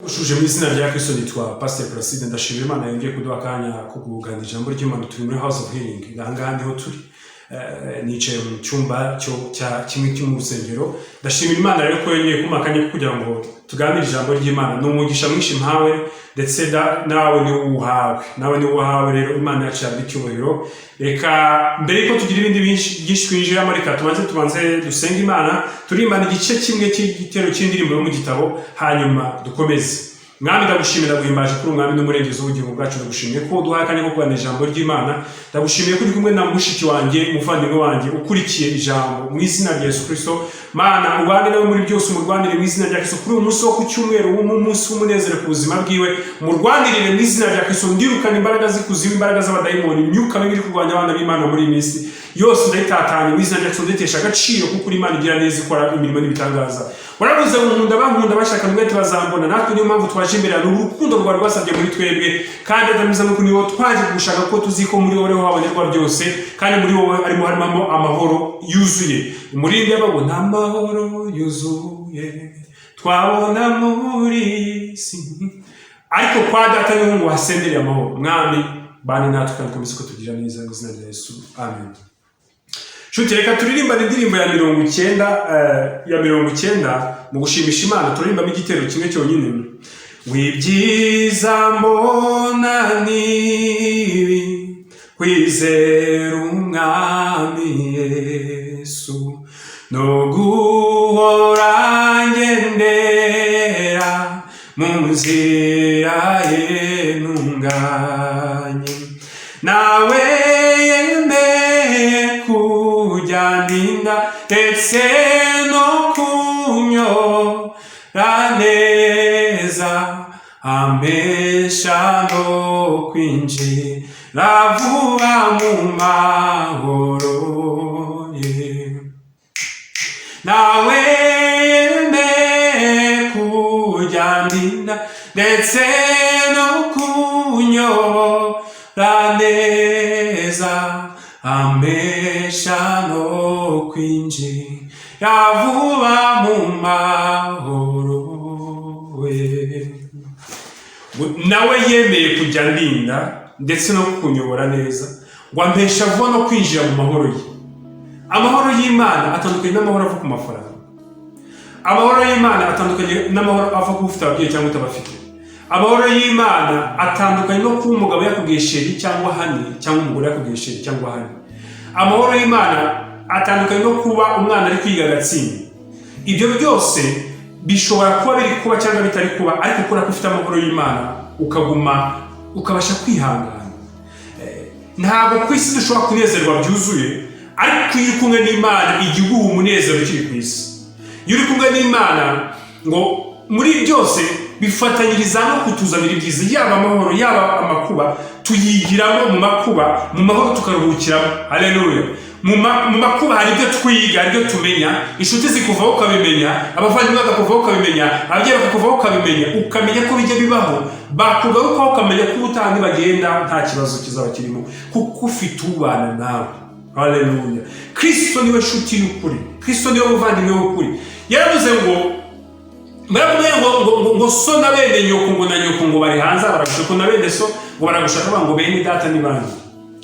Ushuje mu izina rya Kristo nitwa Pastor Placide ndashimira Imana yongeye kuduha akanya ko kuganira ijambo ry'Imana. Turi muri House of Healing, ngaha ndiho turi nicaye mu cyumba cya kimwe cyo mu rusengero. Ndashimira Imana rero ko yongeye kumpa akanya kugira ngo tuganire ijambo ry'Imana. Ni umugisha mwinshi mpawe ndetse nawe ni uhawe rero Imana yacu yabicyubahiro. Reka mbere ko tugira ibindi byinshi twinjiramo, reka tubanze dusenga Imana, turimbana igice kimwe cy'igitero cy'indirimbo yo mu gitabo, hanyuma dukomeze. Mwami ndagushimira guhimbaje kuri umwami n'umurengezi w'ubugingo bwacu. Ndagushimiye ko duhaye akanya ko kuganira ijambo ry'Imana. Ndagushimiye ko uri kumwe na mushiki wanjye, umuvandimwe wanjye ukurikiye ijambo mu izina rya Yesu Kristo. Mana ubane nawe muri byose, umurwanire mu izina rya Kristo. Kuri uyu munsi wo ku cyumweru, umunsi w'umunezero ku buzima bwiwe, umurwanirire mu izina rya Kristo. Ndirukana imbaraga z'ikuzimu, imbaraga z'abadayimoni, imyuka mibi iri kurwanya abana b'Imana muri iyi minsi yose ndayitatanye mu izina rya Kristo. Ndetesha agaciro kuko Imana igira neza, ikora imirimo n'ibitangaza. Waravuze ngo bankunda bashaka mwete bazambona. Natwe niyo mpamvu twaje imbere yawe, urukundo rwawe rwasabye muri twebwe, kandi adamiza nuko niwo twaje gushaka ko tuziko muri wowe habonerwa byose, kandi muri wowe harimo amahoro yuzuye. Umurindi y'ababo nta mahoro yuzuye twabona muri si, ariko kwa data niho ngo hasendereye amahoro. Mwami bane natwe kandi komeza ko tugira neza mu izina rya Yesu, amen. Shuti reka turirimbane indirimbo ya 90 mu gushimisha Imana. Turirimbamo igitero kimwe cyonyine. Wibyiza mbona nibi kwizera umwami Yesu, no guhora ngendera mu nzira ye ntunganye, nawe yemeye kujyaninda ndetse no kunyora neza, ampesha no kwinjira vuba mu mahoro ye, nawe yemeye kujyaninda ndetse no kunyora neza, ampesha no kwinjira vuba mu mahoro we. Nawe yemeye kujya ndinda ndetse no kunyobora neza, ngo ampesha vuba no kwinjira mu mahoro ye. Amahoro y'Imana atandukanye n'amahoro ava ku mafaranga. Amahoro y'Imana atandukanye n'amahoro ava ku ufite ababyeyi cyangwa utabafite. Amahoro y'Imana atandukanye no kuba umugabo yakubwiye sheri cyangwa hani, cyangwa umugore yakubwiye sheri cyangwa hani. Amahoro y'Imana atandukanye no kuba umwana ari kwiga agatsinda. Ibyo byose bishobora kuba biri kuba cyangwa bitari kuba, ariko ukora ko ufite amahoro y'Imana ukaguma ukabasha kwihangana. Ntabwo ku isi dushobora kunezerwa byuzuye, ariko iyo uri kumwe n'Imana igihe uguha umunezero ukiri ku isi. Iyo uri kumwe n'Imana ngo muri byose bifatanyiriza no kutuzanira ibyiza, yaba amahoro yaba amakuba, tuyigiramo mu makuba, mu mahoro tukaruhukiramo. Haleluya. Mu makuba hari ibyo twiga, hari ibyo tumenya, inshuti zikuvaho ukabimenya, abavandimwe bakakuvaho ukabimenya, ababyeyi bakakuvaho ukabimenya, ukamenya ko bijya bibaho, bakugarukaho ukamenya ko ubutandi bagenda nta kibazo kizaba kirimo, kuko ufite ubana nawe. Haleluya. Kristo niwe nshuti y'ukuri, Kristo niwe muvandimwe w'ukuri. Yaravuze ngo ngo so na bene nyoko ngo na nyoko ngo bari hanze baragushaka, na bene so ngo baragushaka, ngo bene data ni bandi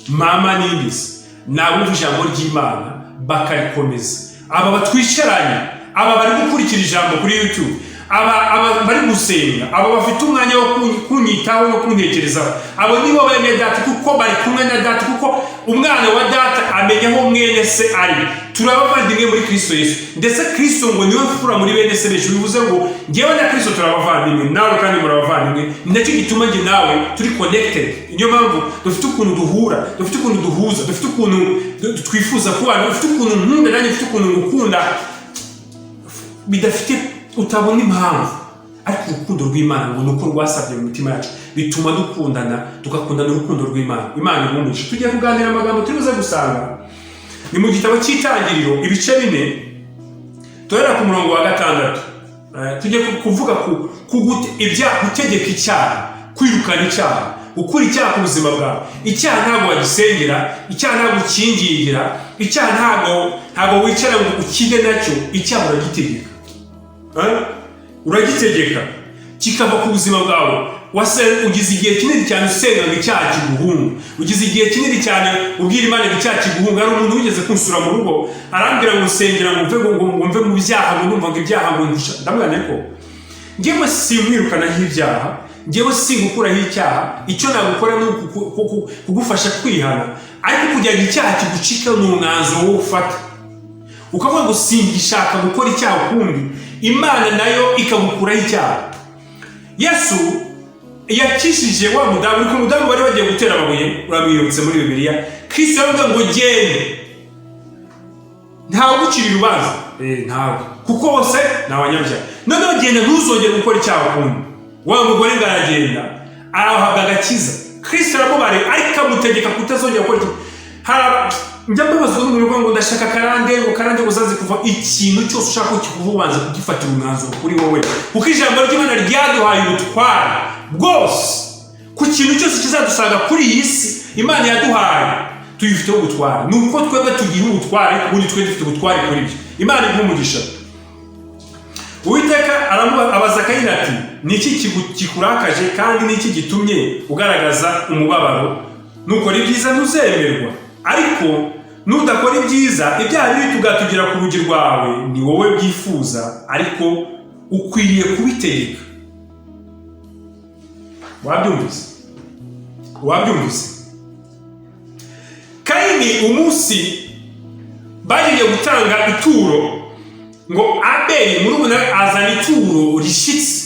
mama n'ibisi. Nabumva ijambo ry'Imana bakarikomeza. Aba batwicaranye, aba bari gukurikira ijambo kuri YouTube, aba bari gusenga, aba bafite umwanya wo kunyitaho no kuntekerezaho, abo nibo bene data kuko bari kumwe na data, kuko umwana wa data amenya aho mwene se ari. Turabavandimwe muri Kristo Yesu, ndetse Kristo ngo niwe mfura muri bene se benshi. Bivuze ngo njyewe na Kristo turabavandimwe, nawe kandi murabavandimwe. Nicyo gituma njye nawe turi connected. Niyo mpamvu dufite ukuntu duhura, dufite ukuntu duhuza, dufite ukuntu twifuza kubana, dufite ukuntu nkunda nanjye, dufite ukuntu ngukunda bidafite utabona impamvu. Ariko urukundo rw'Imana ngo nuko rwasabye mu mitima yacu, bituma dukundana, tugakundana urukundo rw'Imana. Imana ibumugisha. Tugiye kuganira amagambo turibuze gusanga ni mu gitabo cy'Itangiriro ibice 4 tuhera ku murongo wa 6. Tujye kuvuga ku gutegeka icyaha, kwirukana icyaha, gukura icyaha ku buzima bwawe. Icyaha ntabwo wagisengera, icyaha ntabwo ukingingira, icyaha ntabwo wicara ngo ukige nacyo. Icyaha uragitegeka, uragitegeka. kikava ku buzima bwawe. Ugize igihe kinini cyane usenga ngo icyaha kiguhunga, ugize igihe kinini cyane ubwira Imana ngo icyaha kiguhunga. Hari umuntu wigeze kunsura mu rugo arambwira ngo nsengera ngo mve mu byaha, ngo ndumva ngo ibyaha ngo ndamwana ko ngewe simwirukanaho ibyaha, ngewe singukuraho icyaha. Icyo nagukora ni kugufasha kwihana, ariko kugira ngo icyaha kigucika ni umwanzuro wo ufata ukavuga ngo singishaka gukora icyaha ukundi, Imana nayo ikagukuraho icyaha. Yesu yakishije wa mudamu, ko mudamu bari bagiye gutera amabuye, uramwibutse muri Bibiliya. Kristo yavuga ngo gende, ntawe gucira urubanza, ntawe, kuko bose ni abanyabyaha. Noneho genda ntuzongere gukora icyaha ukundi. Wa mugore ngo aragenda arahabwa agakiza. Kristo aramubare ariko amutegeka kutazongera gukora icyaha. Njya mbabazwa n'umuntu ngo ndashaka karande uzaze kuva ikintu cyose ushaka ko kikuva ubanza kugifatira umwanzuro kuri wowe, kuko ijambo ry'Imana ryaduhaye ubutware bwose ku kintu cyose kizadusanga kuri iyi si. Imana yaduhaye tuyifiteho ubutware, ni uko twebwe tugira ubutware, ubundi twe dufite ubutware kuri byo. Imana imuha umugisha. Uwiteka abaza Kayini ati niki kikurakaje kandi niki gitumye ugaragaza umubabaro? Nukora ibyiza ntuzemerwa, ariko nudakora ibyiza ibyaha biri tugatugira ku rugi rwawe. Ni wowe byifuza, ariko ukwiriye kubitegeka. Wabyumvise? Kayini umunsi bagiye gutanga ituro, ngo Abeli murumuna we azana ituro rishyitse,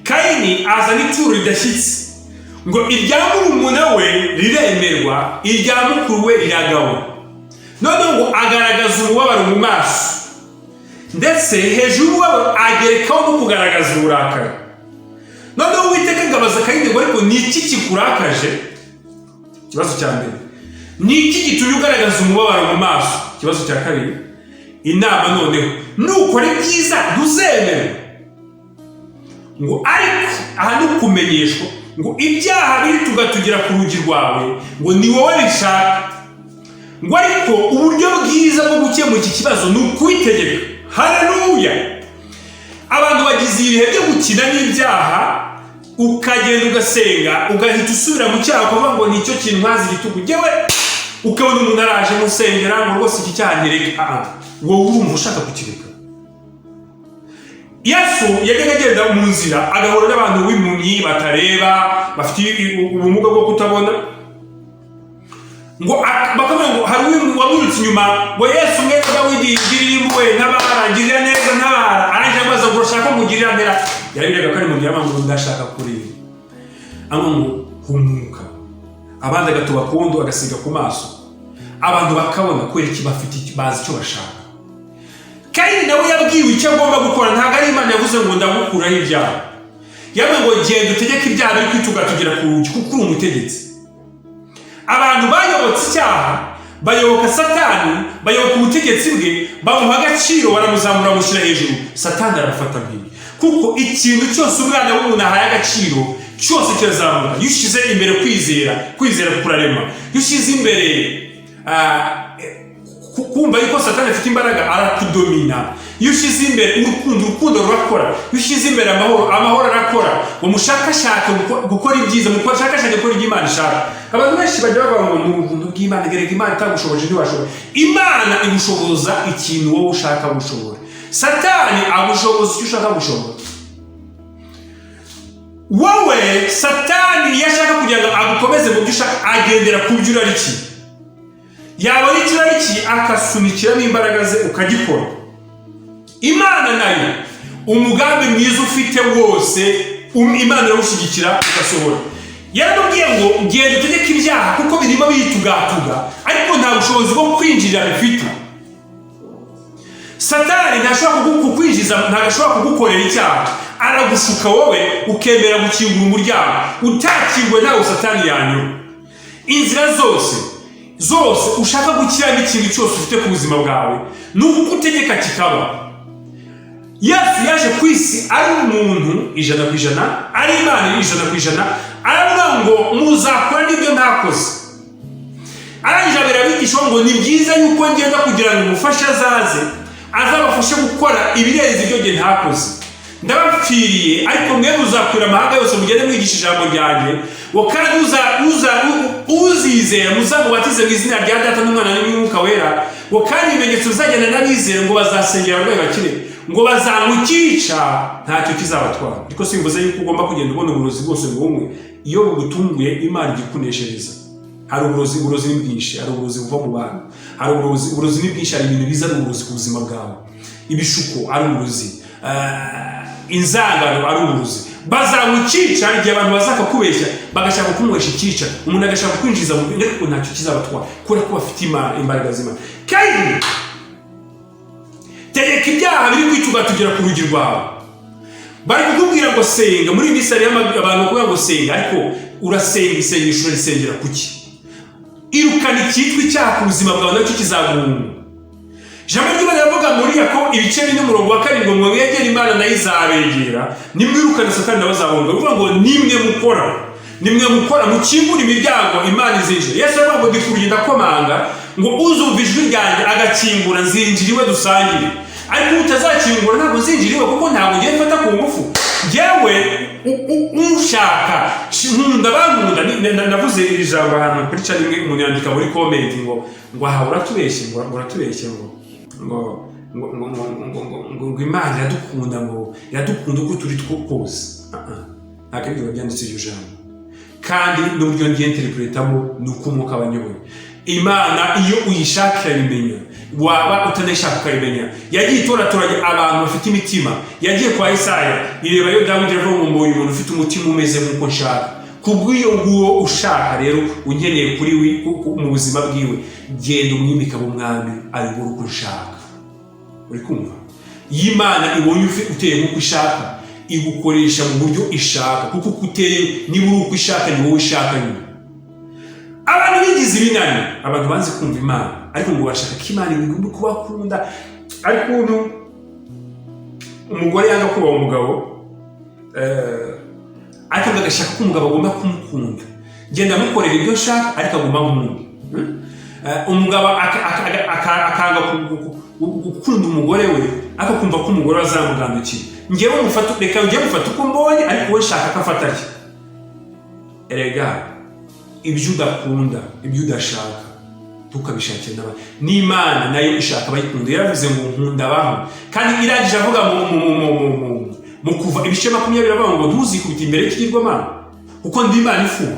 Kayini azana ituro ridashyitse. Ngo irya murumuna we riremerwa, irya mukuru we riragawa. Noneho ngo agaragaza umubabaro mu maso, ndetse hejuru y'umubabaro agerekaho no kugaragaza uburakari. Noneho Uwiteka ngabaza Kayini ngo ariko ni iki kikurakaje? Ikibazo cya mbere, ni iki gitumye ugaragaza umubabaro mu maso? Ikibazo cya kabiri, inama noneho, nukora ibyiza ntuzemerwe. Ngo ariko aha ni ukumenyeshwa ngo ibyaha biri tugatugira ku rugi rwawe, ngo ni wowe bishaka. Ngo ariko uburyo bwiza bwo gukemura iki kibazo ni ukubitegeka. Haleluya! Abantu bagize ibihe byo gukina n'ibyaha, ukagenda ugasenga ugahita usubira mu cyaha ukavuga ngo nicyo kintu nkazi igitugu ngewe, ukabona umuntu araje musengera ngo rwose iki cyaha ntireka. Wowe urumva ushaka kukireka? Yesu yajyaga agenda mu nzira agahura n'abantu b'impumyi batareba, bafite ubumuga bwo kutabona, ngo bakavuga ngo hari uwamurutse inyuma ngo Yesu mwese Dawidi ngirira impuhwe ntabara, ngirira neza ntabara. Arangije amaze ngo urashaka kumugirira ntera, yarabiraga kandi mubwira ngo ndashaka kureba, ngo humuka. Abandi agatuba kundi agasiga ku maso, abantu bakabona kubera iki bafite bazi icyo bashaka. Kayini nawe yabwiwe icyo agomba gukora, ntabwo ari Imana yavuze ngo ndagukuraho ibyaha. Yavuze ngo genda utegeke ibyaha biri kwitugatugira ku rugi, kuko uri umutegetsi. Abantu bayobotse icyaha, bayoboka Satani, bayoboka ubutegetsi bwe, bamuha agaciro, baramuzamura bamushyira hejuru. Satani arabafata mpiri, kuko ikintu cyose umwana w'umuntu ahaye agaciro cyose kirazamuka. Iyo ushyize imbere kwizera kurarema. Iyo ushyize imbere kumva yuko Satani afite imbaraga, arakudomina. Iyo ushyize imbere urukundo rurakora. Iyo ushyize imbere amahoro arakora. Umushakashaka gukora ibyiza, mushakashaka gukora ibyo Imana ishaka. Abantu benshi bajya bavuga ngo ni ubuntu bw'Imana, gereka Imana itagushoboje ntiwashobora. Imana igushoboza ikintu wowe ushaka gushobora. Satani agushoboza icyo ushaka gushobora. Wowe Satani iyo ashaka kugira ngo agukomeze mu byo ushaka, agendera ku byo urarikiye. Yabona icyo urarikiye akasunikiramo imbaraga ze ukagikora. Imana nayo umugambi mwiza ufite wose Imana irawushyigikira ugasohora. Yaramubwiye ngo genda utegeke ibyaha kuko birimo bitugatuga, ariko nta bushobozi bwo kwinjirira bifite. Satani ntashobora kukwinjiza, ntashobora kugukorera icyaha. Aragushuka wowe ukemera gukingura umuryango, utakingwe nawe Satani yanyura. Inzira zose ushaka gukiramo ikintu cyose ufite ku buzima bwawe, ni uko utegeka kikaba. Yesu yaje ku isi ari umuntu 100%, ari Imana 100%. Aravuga ngo muzakora n'ibyo ntakoze. Arangije abera abigisha ngo ni byiza yuko ngenda kugira ngo umufasha azabafashe gukora ibirenze ibyo nge ntakoze. ndabapfiriye ariko mwe muzakwira amahanga yose mugende mwigisha ijambo ryanjye ngo kandi uzizera muzamubatize mu izina rya data n'umwana n'umwuka wera ngo kandi ibimenyetso bizagenda n'abizera ngo bazasengera abarwayi bakire ngo bazamukica ntacyo kizabatwara. Ariko simvuze yuko ugomba kugenda ubona uburozi bwose ngo umwe iyo bugutunguye Imana igikuneshereza. Hari uburozi ni bwinshi, hari uburozi buva mu bantu, hari uburozi ni bwinshi, hari ibintu biza uburozi ku buzima bwawe, ibishuko ari uburozi, inzangano ari uburozi. Bazamukica hari igihe abantu bazaka kubeshya bagashaka kumwesha ikica, umuntu agashaka kwinjiza mu bintu ariko ntacyo kizabatwara kubera ko bafite imbaraga z'Imana. Kandi tegeka ibyaha biri kwituga tugera ku rugi rwawe. Bari kukubwira ngo senga muri iyi minsi hari abantu bakubwira ngo senga ariko urasenga isengesho urisengera kuki? Irukana icyitwa icyaha ku buzima bwawe nacyo kizaguhunga. Ijambo ry'Imana rivuga muri Yakobo ibice 4:7 ngo mwegere Imana nayo izabegera nimwirukana Satani n'abazabonga. Bivuga ngo nimwe mukora mukingura imiryango Imana izinjira. Yesu avuga ngo ndikuruye ndakomanga ngo uzumva ijwi ryanjye agakingura nzinjira iwe dusangire. Ariko utazakingura ntabwo nzinjira iwe kuko ntabwo ngiye mfata ku ngufu. Njyewe ushaka nkunda bankunda. Navuze iri jambo ahantu kuri cya rimwe umuntu yandika muri comment ngo aha uratubeshye ngo Imana iradukunda uko turi twose. Ntabwo ibyo byanditse iryo jambo kandi n'uburyo ngiye interpretamo ni uko umwuka abanyoboye. Imana iyo uyishakira bimenya waba utanashaka ukayimenya. Yagiye itoratoranya abantu bafite imitima. Yagiye kwa Isaya ireba yo Dawidi avuga ngo uyu muntu ufite umutima umeze nk'uko nshaka. Kubw'iyo nguwo ushaka rero ungeneye kuri mu buzima bwiwe genda umwimika mu mwami ayobora uko ushaka. Uri kumva? Imana ibonye uteye nk'uko ishaka igukoresha mu buryo ishaka kuko uteye niba uri uko ishaka ni wowe ishaka nyine. Abantu bigize ibinani abantu banze kumva Imana ariko ngo bashaka ko Imana igomba kubakunda. Ariko umugore yanga kuba umugabo ariko agashaka ko umugabo agomba kumukunda. Genda mukorera ibyo shaka ariko agomba kumukunda. Umugabo akanga gukunda umugore we akakumva ko umugore azamugandukira. Ngewe reka ujye gufata uko mbonye ariko we shaka ko afata cye. Erega ibyo udakunda ibyo udashaka tukabishakira n'abandi. N'Imana nayo ishaka abayikunda. Yaravuze ngo nkunda abantu kandi irangije avuga mu kuva ibice 20 avuga ngo ntuzikubite imbere y'ikigirwamana kuko ndi Imana ifuha.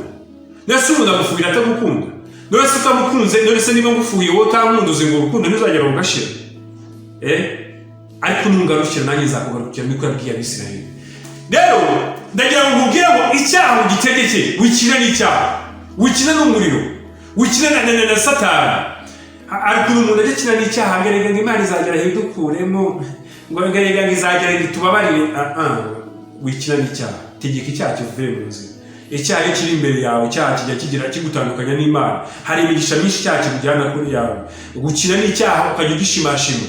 Nese umuntu agufuhira atagukunda? None se utamukunze none se niba ngufuhiye wowe utankunduze ngo urukundo ntuzagera ugashira. Ariko nungarukira nanjye nzakugarukira niko yabwiye Abisirayeli. Rero ndagira ngo nkubwire ngo icyaha ugitegeke wikina n'icyaha, wikina n'umuriro, wikina na Satani. Ariko umuntu agikina n'icyaha ngerega ngo Imana izagera hidukuremo ngo ngerega ngo izagera itubabarire. Wikina n'icyaha, tegeka icyaha kivuye mu nzira. Icyaha kiri imbere yawe, icyaha kijya kigira kigutandukanya n'Imana. Hari imigisha myinshi icyaha kikujyana kuri yawe. Gukina n'icyaha ukajya ugishimashima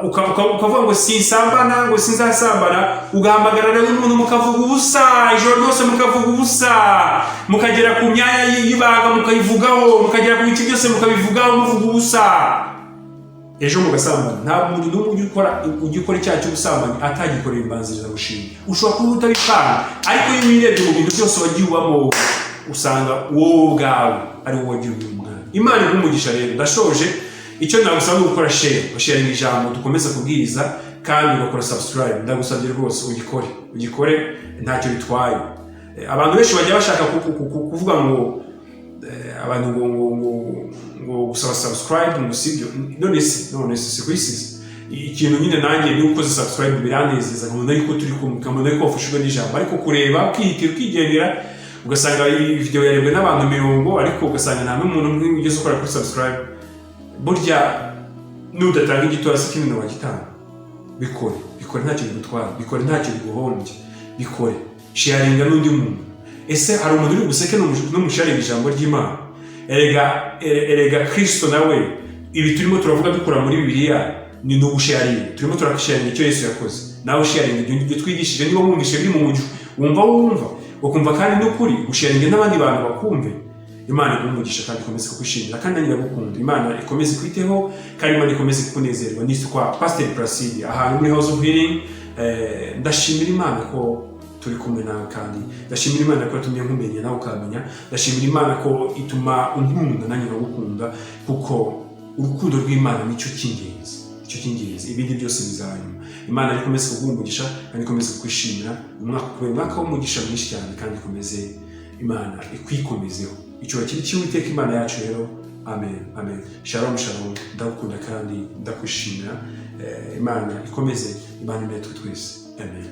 ukavuga ngo sinsambana ngo sinzasambana, ugahamagara n'umuntu mukavuga ubusa ijoro ryose mukavuga ubusa, mukagera ku myanya y'ibanga mukayivugaho, mukagera ku biti byose mukabivugaho muvuga ubusa. Ejo mugasambana. Nta muntu n'umwe ugikora icyaha cy'ubusambanyi atagikorera imbanziriza gushima. Ushobora kuba utabipanga ariko iyo wirebye mu bintu byose wagiye ubamo usanga wowe ubwawe ari wowe wagiye umwana. Imana igumugisha rero. Ndashoje. Icyo nagusaba ni gukora share ijambo dukomeza kubwiriza kandi ugakora subscribe. Ndagusabye rwose ugikore ntacyo bitwaye. Abantu benshi bajya bashaka kuvuga ngo abantu ngo gusaba subscribe ngo sibyo. None se kwisiza ikintu nyine nanjye ni uko subscribe biranezeza nkabona yuko turi kumwe yuko wafashijwe n'ijambo. Ariko kureba ukihitira ukigendera ugasanga iyi video yarebwe n'abantu 100 ariko ugasanga nta n'umuntu umwe ugeze ukora kuri subscribe. Burya nudatanga igitoro se kinini wagitanga. Bikore ntacyo bigutwara, bikore ntacyo biguhombye, bikore sharinga n'undi muntu. Ese hari umuntu uri guseke no musharinga ijambo ry'Imana? Erega Kristo nawe ibi turimo turavuga dukora muri Bibiliya ni no gusharinga. Turimo turakisharinga icyo Yesu yakoze. Nawe sharinga ibyo twigishije niba wumvishe biri mu mujyo wumva ukumva kandi n'ukuri gusharinga n'abandi bantu bakumve. Imana igumugisha kandi ikomeze kukwishimira kandi nyiragukunda. Imana ikomeze kwiteho kandi Imana ikomeze kukunezerwa. Nitwa Pastor Placide ahantu muri House of Healing ndashimira Imana ko turi kumwe nawe, kandi ndashimira Imana ko yatumye nkumenya nawe ukamenya, ndashimira Imana ko ituma unkunda nanjye nkagukunda, kuko urukundo rw'Imana nicyo cy'ingenzi, ibindi byose bizanyuma. Imana ikomeze kuguha umugisha kandi ikomeze kukwishimira umwaka w'umugisha mwinshi cyane, kandi ikomeze Imana ikwikomezeho. Icyubahiro kiri cy'Uwiteka Imana yacu rero. Amen, amen. Shalom, shalom. Ndagukunda kandi ndakwishimira. Imana ikomeze ibane natwe twese. Amen.